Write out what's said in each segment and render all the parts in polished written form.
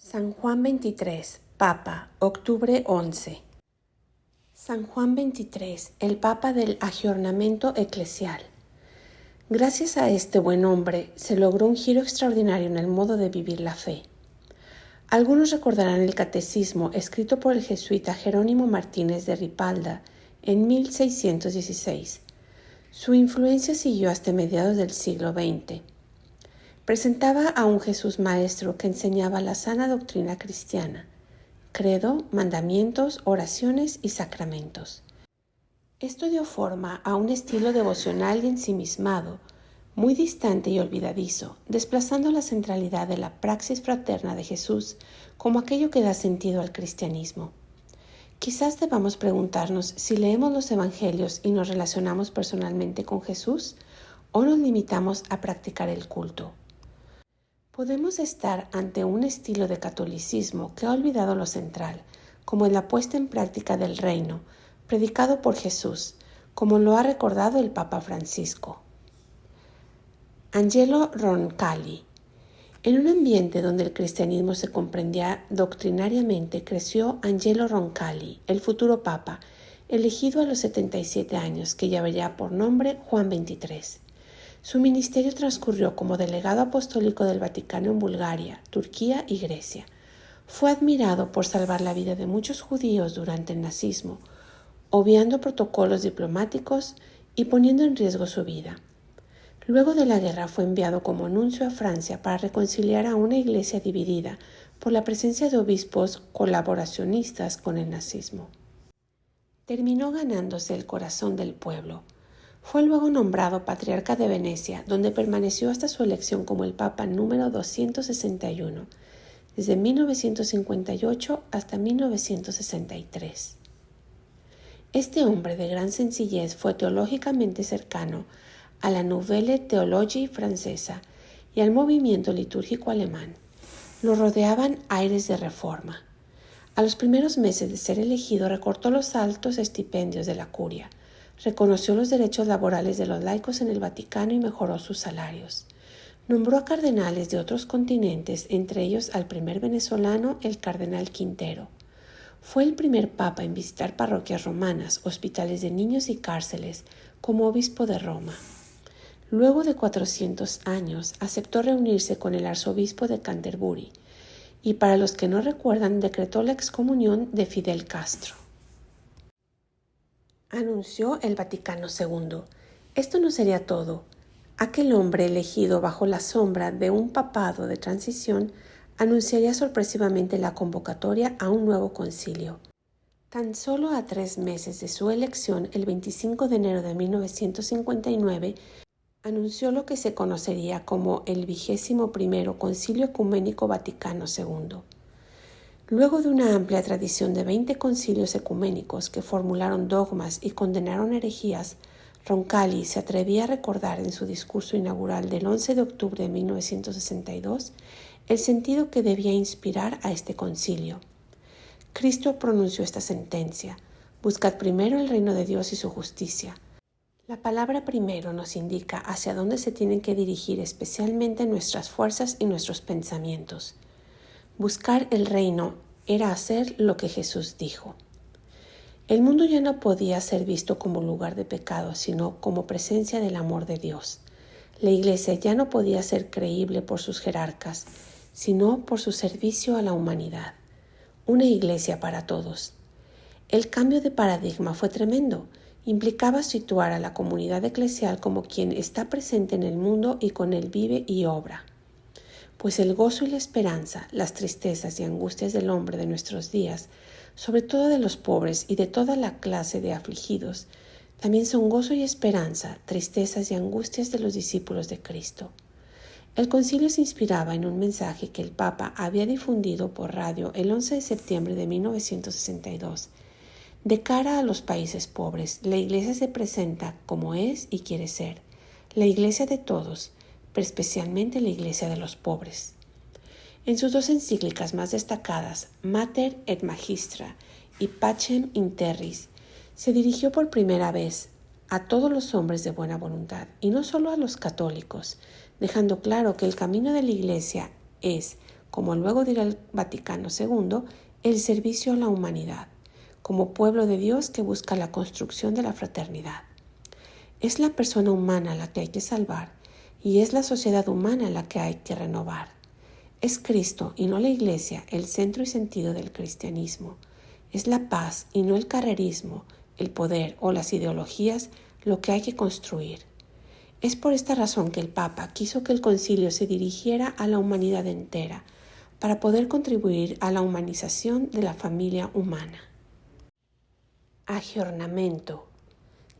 San Juan XXIII, Papa, octubre 11. San Juan XXIII, el Papa del Aggiornamento Eclesial. Gracias a este buen hombre se logró un giro extraordinario en el modo de vivir la fe. Algunos recordarán el catecismo escrito por el jesuita Jerónimo Martínez de Ripalda en 1616. Su influencia siguió hasta mediados del siglo XX. Presentaba a un Jesús maestro que enseñaba la sana doctrina cristiana, credo, mandamientos, oraciones y sacramentos. Esto dio forma a un estilo devocional y ensimismado, muy distante y olvidadizo, desplazando la centralidad de la praxis fraterna de Jesús como aquello que da sentido al cristianismo. Quizás debamos preguntarnos si leemos los evangelios y nos relacionamos personalmente con Jesús o nos limitamos a practicar el culto. Podemos estar ante un estilo de catolicismo que ha olvidado lo central, como en la puesta en práctica del reino, predicado por Jesús, como lo ha recordado el Papa Francisco. Angelo Roncalli. En un ambiente donde el cristianismo se comprendía doctrinariamente, creció Angelo Roncalli, el futuro Papa, elegido a los 77 años, que llevaría por nombre Juan XXIII. Su ministerio transcurrió como delegado apostólico del Vaticano en Bulgaria, Turquía y Grecia. Fue admirado por salvar la vida de muchos judíos durante el nazismo, obviando protocolos diplomáticos y poniendo en riesgo su vida. Luego de la guerra fue enviado como nuncio a Francia para reconciliar a una iglesia dividida por la presencia de obispos colaboracionistas con el nazismo. Terminó ganándose el corazón del pueblo. Fue luego nombrado patriarca de Venecia, donde permaneció hasta su elección como el Papa número 261, desde 1958 hasta 1963. Este hombre de gran sencillez fue teológicamente cercano a la Nouvelle Théologie francesa y al movimiento litúrgico alemán. Lo rodeaban aires de reforma. A los primeros meses de ser elegido recortó los altos estipendios de la curia, reconoció los derechos laborales de los laicos en el Vaticano y mejoró sus salarios. Nombró a cardenales de otros continentes, entre ellos al primer venezolano, el cardenal Quintero. Fue el primer papa en visitar parroquias romanas, hospitales de niños y cárceles, como obispo de Roma. Luego de 400 años, aceptó reunirse con el arzobispo de Canterbury y, para los que no recuerdan, decretó la excomunión de Fidel Castro. Anunció el Vaticano II. Esto no sería todo. Aquel hombre elegido bajo la sombra de un papado de transición anunciaría sorpresivamente la convocatoria a un nuevo concilio. Tan solo a 3 meses de su elección, el 25 de enero de 1959, anunció lo que se conocería como el 21º Concilio Ecuménico Vaticano II. Luego de una amplia tradición de 20 concilios ecuménicos que formularon dogmas y condenaron herejías, Roncalli se atrevía a recordar en su discurso inaugural del 11 de octubre de 1962 el sentido que debía inspirar a este concilio. Cristo pronunció esta sentencia: buscad primero el reino de Dios y su justicia. La palabra primero nos indica hacia dónde se tienen que dirigir especialmente nuestras fuerzas y nuestros pensamientos. Buscar el reino era hacer lo que Jesús dijo. El mundo ya no podía ser visto como lugar de pecado, sino como presencia del amor de Dios. La Iglesia ya no podía ser creíble por sus jerarcas, sino por su servicio a la humanidad. Una Iglesia para todos. El cambio de paradigma fue tremendo. Implicaba situar a la comunidad eclesial como quien está presente en el mundo y con él vive y obra. Pues el gozo y la esperanza, las tristezas y angustias del hombre de nuestros días, sobre todo de los pobres y de toda la clase de afligidos, también son gozo y esperanza, tristezas y angustias de los discípulos de Cristo. El concilio se inspiraba en un mensaje que el Papa había difundido por radio el 11 de septiembre de 1962. De cara a los países pobres, la Iglesia se presenta como es y quiere ser, la Iglesia de todos, pero especialmente la Iglesia de los pobres. En sus 2 encíclicas más destacadas, Mater et Magistra y Pacem in Terris, se dirigió por primera vez a todos los hombres de buena voluntad, y no solo a los católicos, dejando claro que el camino de la Iglesia es como luego dirá el Vaticano II, el servicio a la humanidad, como pueblo de Dios que busca la construcción de la fraternidad. Es la persona humana la que hay que salvar y es la sociedad humana la que hay que renovar. Es Cristo y no la Iglesia el centro y sentido del cristianismo. Es la paz y no el carrerismo, el poder o las ideologías lo que hay que construir. Es por esta razón que el Papa quiso que el concilio se dirigiera a la humanidad entera, para poder contribuir a la humanización de la familia humana. Agiornamento.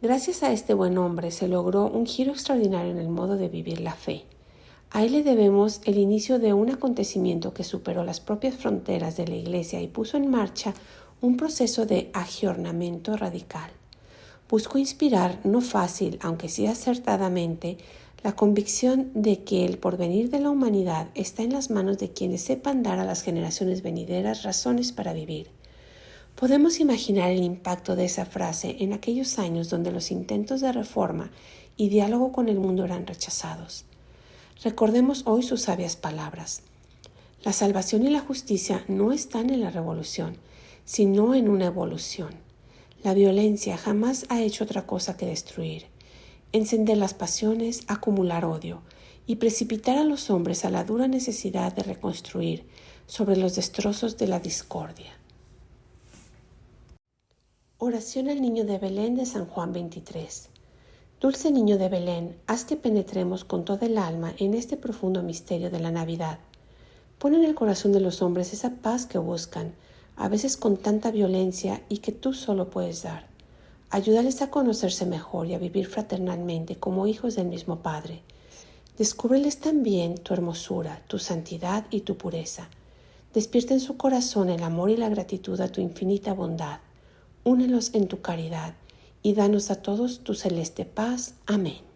Gracias a este buen hombre se logró un giro extraordinario en el modo de vivir la fe. A él le debemos el inicio de un acontecimiento que superó las propias fronteras de la Iglesia y puso en marcha un proceso de agiornamento radical. Buscó inspirar, no fácil, aunque sí acertadamente, la convicción de que el porvenir de la humanidad está en las manos de quienes sepan dar a las generaciones venideras razones para vivir. Podemos imaginar el impacto de esa frase en aquellos años donde los intentos de reforma y diálogo con el mundo eran rechazados. Recordemos hoy sus sabias palabras. La salvación y la justicia no están en la revolución, sino en una evolución. La violencia jamás ha hecho otra cosa que destruir, encender las pasiones, acumular odio y precipitar a los hombres a la dura necesidad de reconstruir sobre los destrozos de la discordia. Oración al Niño de Belén de San Juan 23. Dulce Niño de Belén, haz que penetremos con toda el alma en este profundo misterio de la Navidad. Pon en el corazón de los hombres esa paz que buscan, a veces con tanta violencia y que tú solo puedes dar. Ayúdales a conocerse mejor y a vivir fraternalmente como hijos del mismo Padre. Descúbreles también tu hermosura, tu santidad y tu pureza. Despierta en su corazón el amor y la gratitud a tu infinita bondad. Únelos en tu caridad y danos a todos tu celeste paz. Amén.